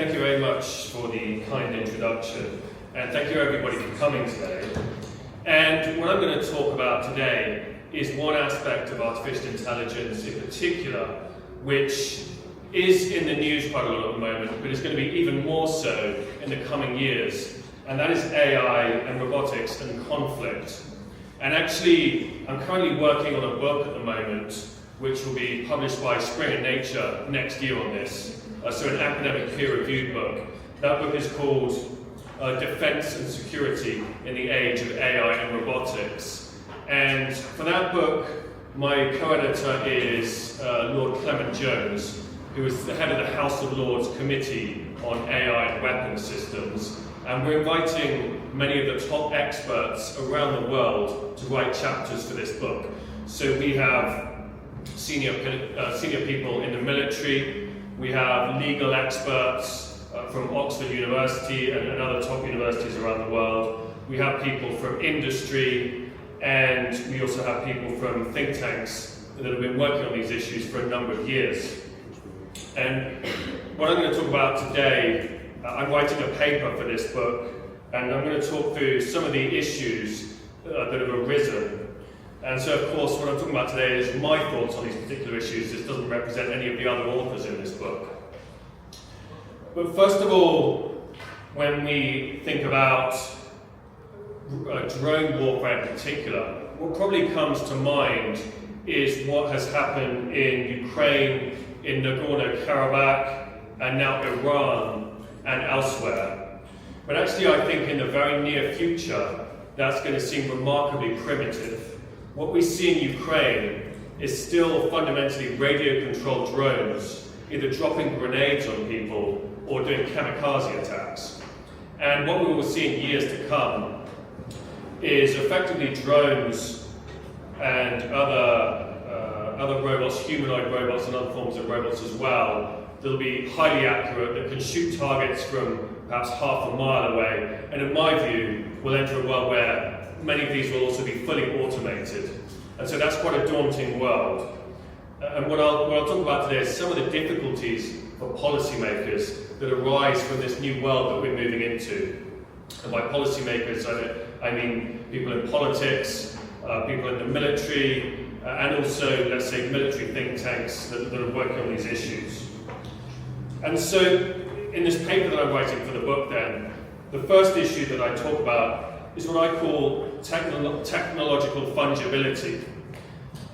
Thank you very much for the kind introduction, and thank you everybody for coming today. And what I'm going to talk about today is one aspect of artificial intelligence in particular, which is in the news quite a lot at the moment, but is going to be even more so in the coming years, and that is AI and robotics and conflict. And actually, I'm currently working on a book at the moment, which will be published by Spring and Nature next year on this. So an academic peer-reviewed book. That book is called Defense and Security in the Age of AI and Robotics. And for that book, my co-editor is Lord Clement Jones, who is the head of the House of Lords Committee on AI and Weapons Systems. And we're inviting many of the top experts around the world to write chapters for this book. So we have senior people in the military, we have legal experts from Oxford University and other top universities around the world. We have people from industry, and we also have people from think tanks that have been working on these issues for a number of years. And what I'm going to talk about today, I'm writing a paper for this book, and I'm going to talk through some of the issues that have arisen. And so, of course, what I'm talking about today is my thoughts on these particular issues. This doesn't represent any of the other authors in this book. But first of all, when we think about drone warfare in particular, what probably comes to mind is what has happened in Ukraine, in Nagorno-Karabakh, and now Iran and elsewhere. But actually, I think in the very near future, that's going to seem remarkably primitive. What we see in Ukraine is still fundamentally radio-controlled drones, either dropping grenades on people or doing kamikaze attacks. And what we will see in years to come is effectively drones and other robots, humanoid robots and other forms of robots as well, that'll be highly accurate, that can shoot targets from perhaps half a mile away, and in my view, we'll enter a world where many of these will also be fully automated. And so that's quite a daunting world. And what I'll talk about today is some of the difficulties for policymakers that arise from this new world that we're moving into. And by policymakers, I mean people in politics, people in the military, and also, let's say, military think tanks that are working on these issues. And so, in this paper that I'm writing for the book then, the first issue that I talk about is what I call technological fungibility.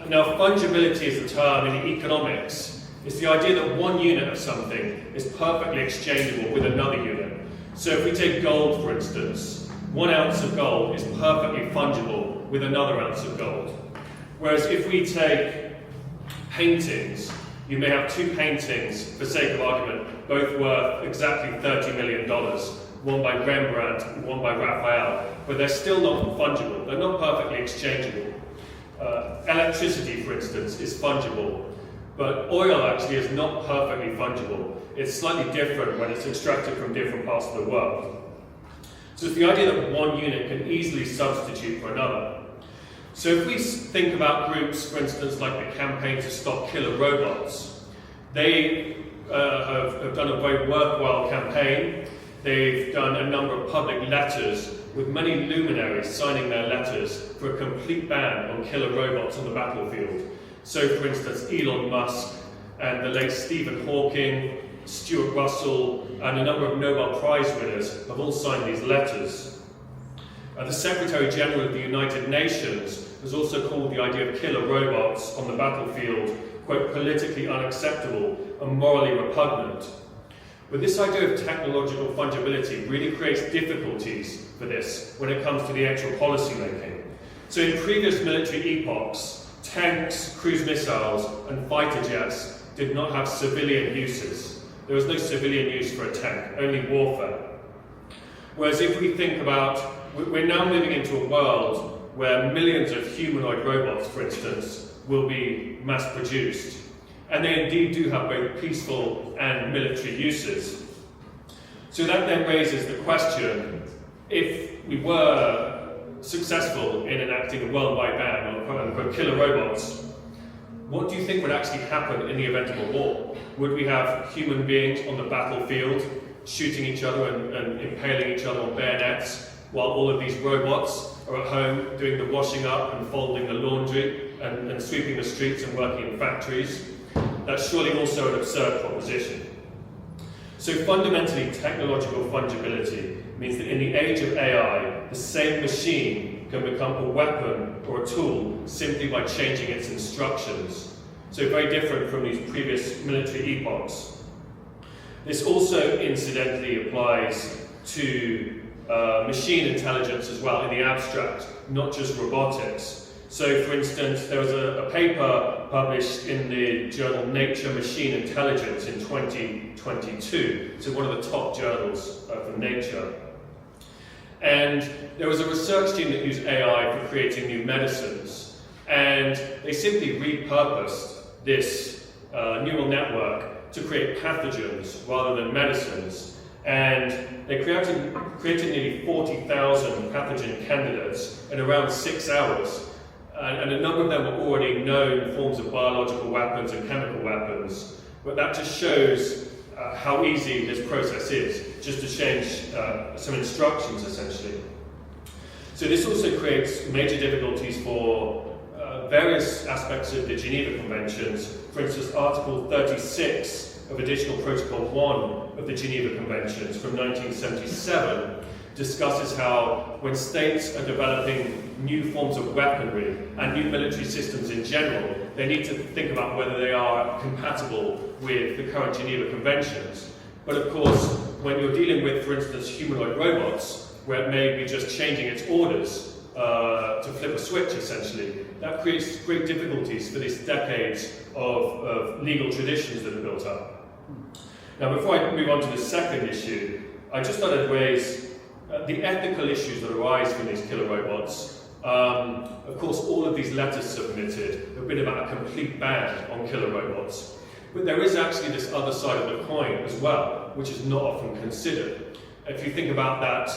Now, fungibility is a term in economics. It's the idea that one unit of something is perfectly exchangeable with another unit. So if we take gold, for instance, 1 ounce of gold is perfectly fungible with another ounce of gold. Whereas if we take paintings, you may have two paintings, for sake of argument, both worth exactly $30 million. One by Rembrandt and one by Raphael, but they're still not fungible. They're not perfectly exchangeable. Electricity, for instance, is fungible, but oil actually is not perfectly fungible. It's slightly different when it's extracted from different parts of the world. So it's the idea that one unit can easily substitute for another. So if we think about groups, for instance, like the Campaign to Stop Killer Robots, they have done a very worthwhile campaign. They've done a number of public letters with many luminaries signing their letters for a complete ban on killer robots on the battlefield. So, for instance, Elon Musk and the late Stephen Hawking, Stuart Russell, and a number of Nobel Prize winners have all signed these letters. The Secretary General of the United Nations has also called the idea of killer robots on the battlefield, quote, politically unacceptable and morally repugnant. But this idea of technological fungibility really creates difficulties for this when it comes to the actual policy making. So in previous military epochs, tanks, cruise missiles, and fighter jets did not have civilian uses. There was no civilian use for a tank, only warfare. Whereas if we think about, we're now moving into a world where millions of humanoid robots, for instance, will be mass-produced. And they indeed do have both peaceful and military uses. So that then raises the question, if we were successful in enacting a worldwide ban on quote-unquote killer robots, what do you think would actually happen in the event of a war? Would we have human beings on the battlefield shooting each other and impaling each other on bayonets, while all of these robots are at home doing the washing up and folding the laundry and sweeping the streets and working in factories. That's surely also an absurd proposition. So fundamentally, technological fungibility means that in the age of AI, the same machine can become a weapon or a tool simply by changing its instructions. So very different from these previous military epochs. This also incidentally applies to machine intelligence as well in the abstract, not just robotics. So for instance, there was a paper published in the journal Nature Machine Intelligence in 2022, so one of the top journals from Nature. And there was a research team that used AI for creating new medicines, and they simply repurposed this neural network to create pathogens rather than medicines. And they created nearly 40,000 pathogen candidates in around 6 hours. And a number of them were already known forms of biological weapons and chemical weapons. But that just shows how easy this process is, just to change some instructions, essentially. So this also creates major difficulties for various aspects of the Geneva Conventions. For instance, Article 36 of Additional Protocol 1 of the Geneva Conventions from 1977 discusses how when states are developing new forms of weaponry and new military systems in general, they need to think about whether they are compatible with the current Geneva Conventions. But of course, when you're dealing with, for instance, humanoid robots, where it may be just changing its orders to flip a switch, essentially, that creates great difficulties for these decades of legal traditions that are built up. Now, before I move on to the second issue, I just thought I'd raise the ethical issues that arise from these killer robots. Of course, all of these letters submitted have been about a complete ban on killer robots. But there is actually this other side of the coin as well, which is not often considered. If you think about that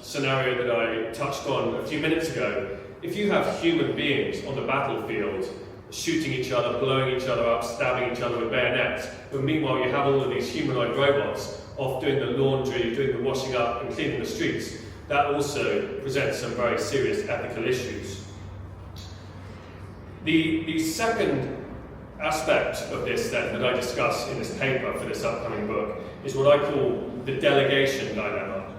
scenario that I touched on a few minutes ago, if you have human beings on the battlefield shooting each other, blowing each other up, stabbing each other with bayonets, but meanwhile you have all of these humanoid robots off doing the laundry, doing the washing up and cleaning the streets, that also presents some very serious ethical issues. The second aspect of this then that I discuss in this paper for this upcoming book is what I call the delegation dilemma.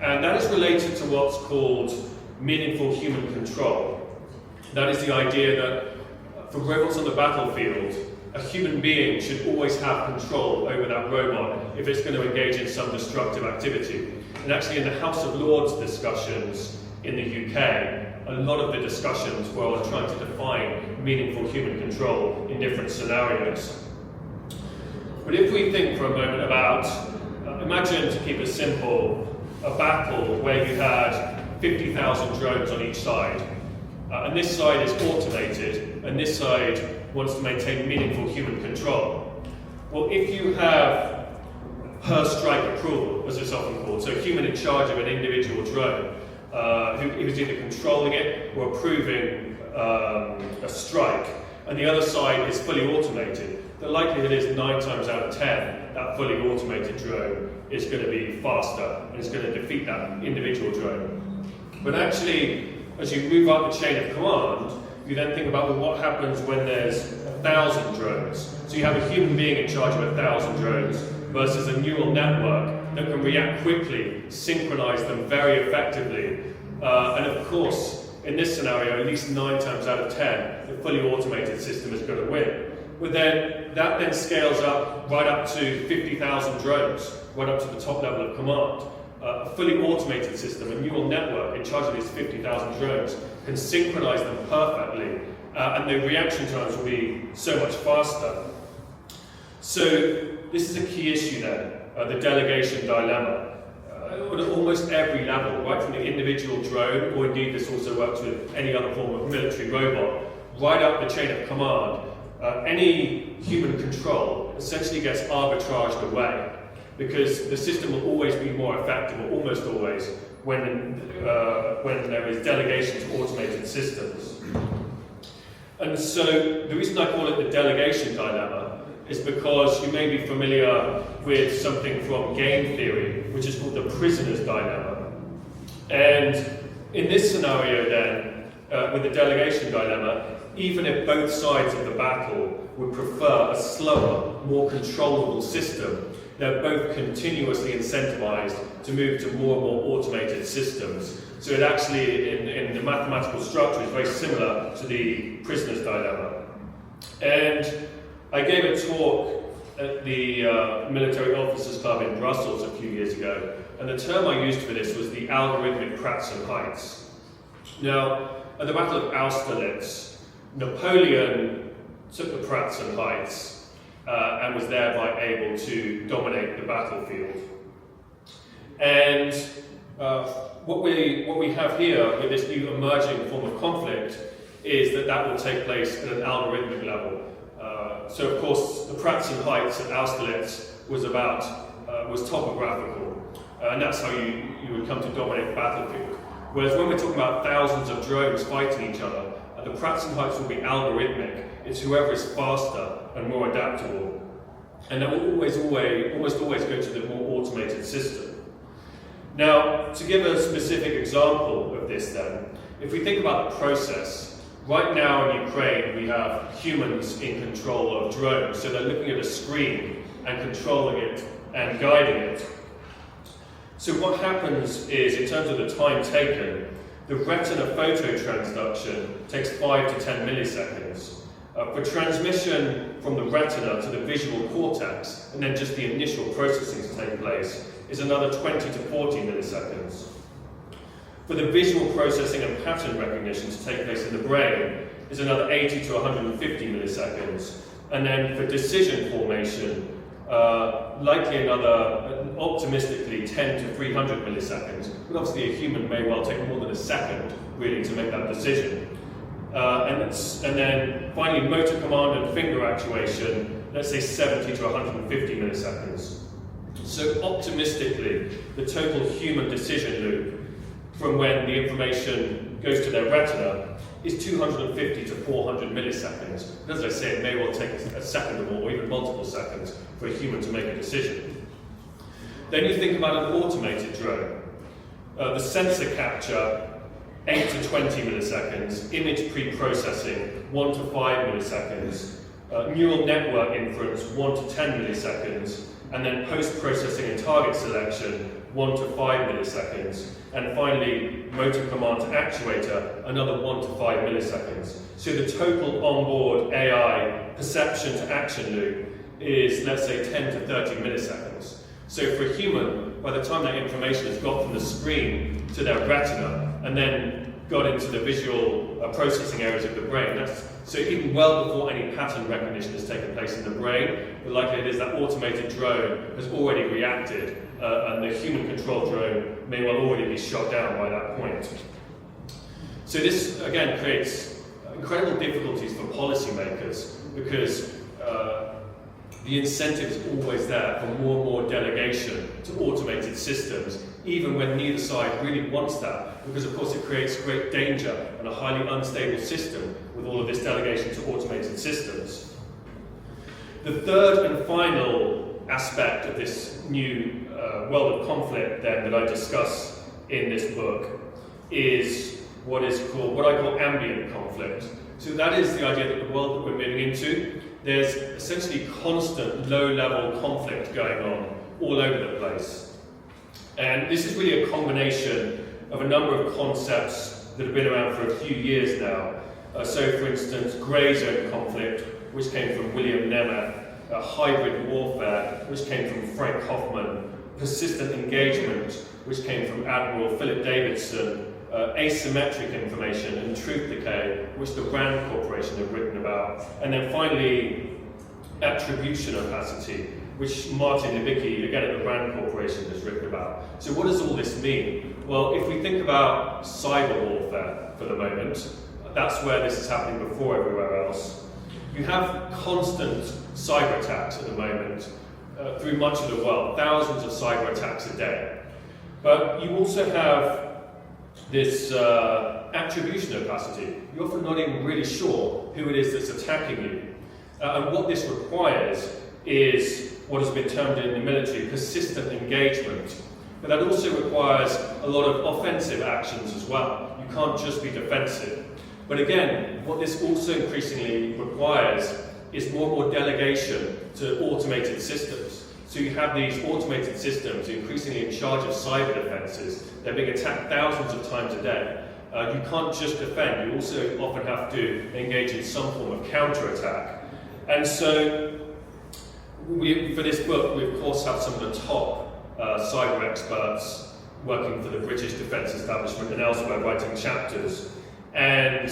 And that is related to what's called meaningful human control. That is the idea that for robots on the battlefield, a human being should always have control over that robot if it's going to engage in some destructive activity. And actually in the House of Lords discussions in the UK, a lot of the discussions were on trying to define meaningful human control in different scenarios. But if we think for a moment about, imagine, to keep it simple, a battle where you had 50,000 drones on each side. And this side is automated, and this side wants to maintain meaningful human control. Well, if you have per strike approval, as it's often called, so a human in charge of an individual drone, who is either controlling it or approving a strike, and the other side is fully automated, the likelihood is 9 times out of 10 that fully automated drone is going to be faster and is going to defeat that individual drone. But actually, as you move up the chain of command, you then think about, well, what happens when there's 1,000 drones? So you have a human being in charge of 1,000 drones versus a neural network that can react quickly, synchronize them very effectively. And of course, in this scenario, at least 9 times out of 10, the fully automated system is going to win. But then that then scales up right up to 50,000 drones, right up to the top level of command. A fully automated system, a neural network in charge of these 50,000 drones, can synchronize them perfectly, and the reaction times will be so much faster. So this is a key issue then, the delegation dilemma. At almost every level, right from the individual drone, or indeed this also works with any other form of military robot, right up the chain of command, any human control essentially gets arbitraged away, because the system will always be more effective, or almost always, when there is delegation to automated systems. And so the reason I call it the delegation dilemma is because you may be familiar with something from game theory, which is called the prisoner's dilemma. And in this scenario then, with the delegation dilemma, even if both sides of the battle would prefer a slower, more controllable system, they're both continuously incentivized to move to more and more automated systems. So it actually, in the mathematical structure, is very similar to the prisoner's dilemma. And I gave a talk at the Military Officers Club in Brussels a few years ago, and the term I used for this was the algorithmic Pratzen heights. Now, at the Battle of Austerlitz, Napoleon took the Pratzen heights and was thereby able to dominate the battlefield. And what we have here with this new emerging form of conflict is that will take place at an algorithmic level. So of course, the Pratzen heights at Austerlitz was topographical, and that's how you would come to dominate the battlefield. Whereas when we're talking about thousands of drones fighting each other, the Pratzen heights will be algorithmic. It's whoever is faster and more adaptable. And that will almost always go to the more automated system. Now, to give a specific example of this then, if we think about the process, right now in Ukraine we have humans in control of drones, so they're looking at a screen and controlling it and guiding it. So what happens is, in terms of the time taken, the retina photo transduction takes 5 to 10 milliseconds. For transmission from the retina to the visual cortex, and then just the initial processing to take place, is another 20 to 40 milliseconds. For the visual processing and pattern recognition to take place in the brain is another 80 to 150 milliseconds. And then for decision formation, likely another, optimistically, 10 to 300 milliseconds. But obviously a human may well take more than a second, really, to make that decision. And then finally, motor command and finger actuation, let's say 70 to 150 milliseconds. So optimistically, the total human decision loop from when the information goes to their retina is 250 to 400 milliseconds. But as I say, it may well take a second or more, or even multiple seconds, for a human to make a decision. Then you think about an automated drone. The sensor capture, 8 to 20 milliseconds, image pre-processing, 1 to 5 milliseconds, neural network inference, 1 to 10 milliseconds, and then post-processing and target selection, 1 to 5 milliseconds, and finally, motor command to actuator, another 1 to 5 milliseconds. So the total onboard AI perception to action loop is, let's say, 10 to 30 milliseconds. So for a human, by the time that information has got from the screen to their retina, and then got into the visual processing areas of the brain, so even well before any pattern recognition has taken place in the brain, the likelihood is that automated drone has already reacted, and the human-controlled drone may well already be shot down by that point. So this, again, creates incredible difficulties for policymakers, because the incentive is always there for more and more delegation to automated systems, even when neither side really wants that, because of course it creates great danger and a highly unstable system with all of this delegation to automated systems. The third and final aspect of this new world of conflict then that I discuss in this book is what I call ambient conflict. So that is the idea that the world that we're moving into, there's essentially constant low-level conflict going on all over the place. And this is really a combination of a number of concepts that have been around for a few years now. So for instance, grey zone conflict, which came from William Nemeth, hybrid warfare, which came from Frank Hoffman, persistent engagement, which came from Admiral Philip Davidson, asymmetric information and truth decay, which the RAND Corporation have written about, and then finally attribution opacity, which Martin Lewicki, again at the RAND Corporation, has written about. So what does all this mean? Well, if we think about cyber warfare for the moment, that's where this is happening before everywhere else. You have constant cyber attacks at the moment through much of the world, thousands of cyber attacks a day. But you also have this attribution opacity. You're often not even really sure who it is that's attacking you. And what this requires is what has been termed in the military persistent engagement. But that also requires a lot of offensive actions as well. You can't just be defensive. But again, what this also increasingly requires is more and more delegation to automated systems. So you have these automated systems increasingly in charge of cyber defenses. They're being attacked thousands of times a day. You can't just defend, you also often have to engage in some form of counterattack. And so, for this book, we of course have some of the top cyber experts working for the British Defence Establishment and elsewhere writing chapters. And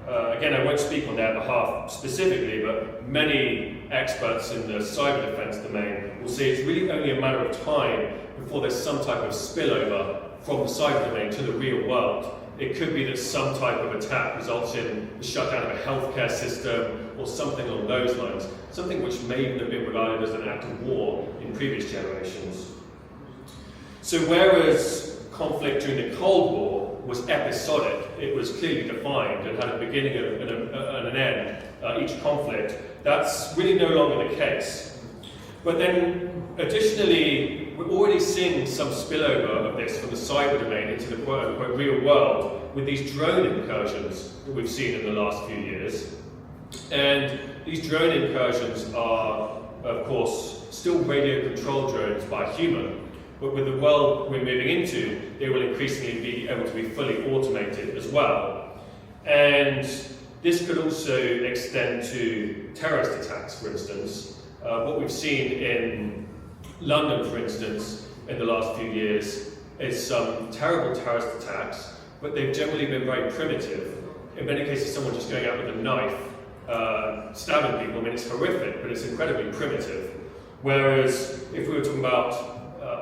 again, I won't speak on their behalf specifically, but many experts in the cyber defence domain will say it's really only a matter of time before there's some type of spillover from the cyber domain to the real world. It could be that some type of attack results in the shutdown of a healthcare system or something along those lines, something which may even have been regarded as an act of war in previous generations. So whereas conflict during the Cold War was episodic, it was clearly defined and had a beginning and an end, each conflict, that's really no longer the case. But then additionally, we're already seeing some spillover of this from the cyber domain into the quote-unquote real world with these drone incursions that we've seen in the last few years. And these drone incursions are, of course, still radio-controlled drones by a human, but with the world we're moving into, they will increasingly be able to be fully automated as well. And this could also extend to terrorist attacks, for instance. What we've seen in London, for instance, in the last few years is some terrible terrorist attacks, but they've generally been very primitive. In many cases, someone just going out with a knife, stabbing people. I mean, it's horrific, but it's incredibly primitive. Whereas if we were talking about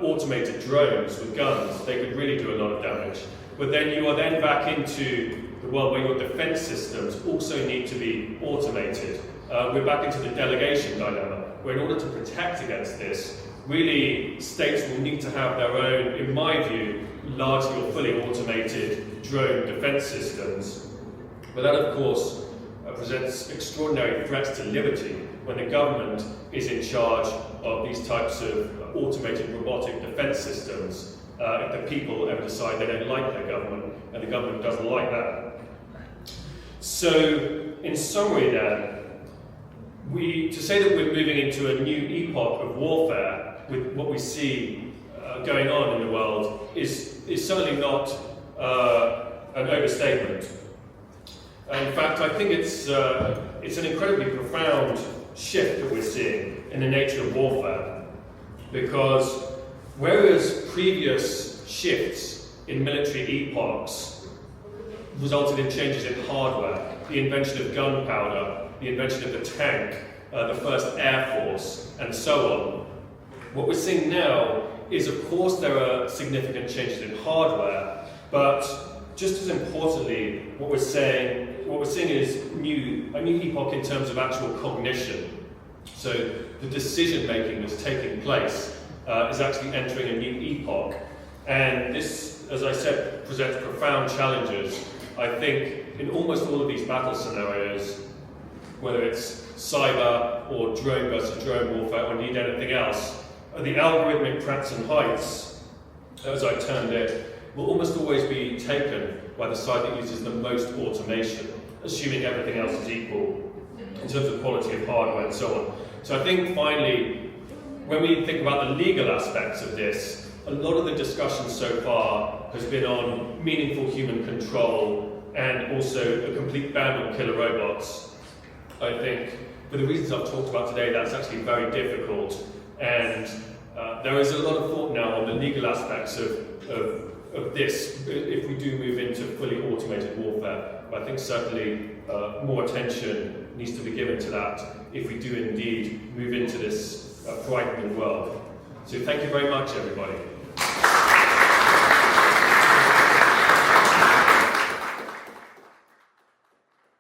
automated drones with guns, they could really do a lot of damage. But then you are then back into the world where your defense systems also need to be automated. We're back into the delegation dilemma, where in order to protect against this, really states will need to have their own, in my view, largely or fully automated drone defense systems. But that, of course, presents extraordinary threats to liberty when the government is in charge of these types of automated robotic defense systems. If the people ever decide they don't like their government, and the government doesn't like that. So, in summary then, to say that we're moving into a new epoch of warfare with what we see going on in the world is certainly not an overstatement. In fact, I think it's an incredibly profound shift that we're seeing in the nature of warfare, because whereas previous shifts in military epochs resulted in changes in hardware, the invention of gunpowder, the invention of the tank, the first Air Force, and so on. What we're seeing now is, of course, there are significant changes in hardware, but just as importantly, what we're seeing is a new epoch in terms of actual cognition. So the decision making that's taking place is actually entering a new epoch, and this, as I said, presents profound challenges. I think in almost all of these battle scenarios, whether it's cyber or drone versus drone warfare or indeed anything else, the algorithmic Pratt's and Heights, as I termed it, will almost always be taken by the side that uses the most automation, assuming everything else is equal in terms of quality of hardware and so on. So I think finally, when we think about the legal aspects of this, a lot of the discussion so far has been on meaningful human control and also a complete ban on killer robots. I think, for the reasons I've talked about today, that's actually very difficult, and there is a lot of thought now on the legal aspects of this if we do move into fully automated warfare. But I think certainly more attention needs to be given to that if we do indeed move into this frightening world. So thank you very much, everybody.